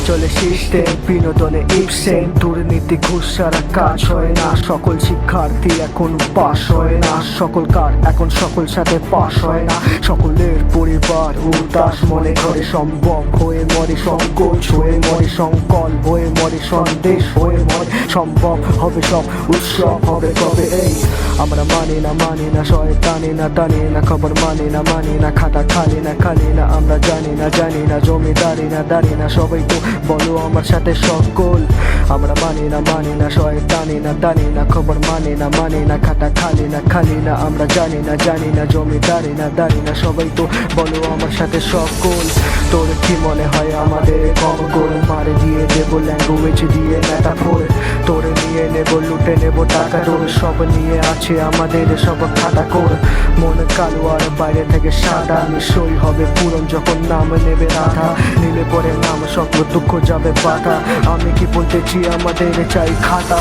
চলে সিস্টেম, বিনোদনে ইপসেন, দুর্নীতি ঘুষ ছাড়া কাজ হয় না। সকল শিক্ষার্থী এখন পাশ হয় না, সকল কার এখন সকল সাথে পাশ হয় না। সকলের পরিবার উদাস মনে করে, সম্ভব হয়ে মরে সংকোচ, হয়ে মরে সংকল, হয়ে মরে সন্দেশ, হয়ে মরে সম্ভব হবে সব উৎসব হবে কবে। এই আমরা মানি না শয়তানি না টানি না, খবর মানি না খাতা খালি না আমরা জানি না জমিদারি না দাঁড়ি না। সবাই তো বলো আমার সাথে সকল, আমরা মানি না শয়তানি না টানি না, খবর মানি না খাতা খালি না আমরা জানি না জমিদারি না দাঁড়ি না। সবাই তো বলো আমার সাথে সকল। তোর কি মনে হয় আমাদের কম করে মারে দিয়ে দেবো ল্যাঙ্গুয়েজ দিয়ে মেটাফোর, তোরে নিয়ে নেবো লুটে নেবো টাকা, তোর সব নিয়ে আছে আমাদের সব খাতা কর। মন কালো আর বাইরে থেকে সাদা, নিশ্চয়ই হবে পূরণ যখন নাম নেবে রাধা, নিলে পরে নাম সকল দুঃখ যাবে বাধা। আমি কি বলতেছি আমাদের চাই খাতা।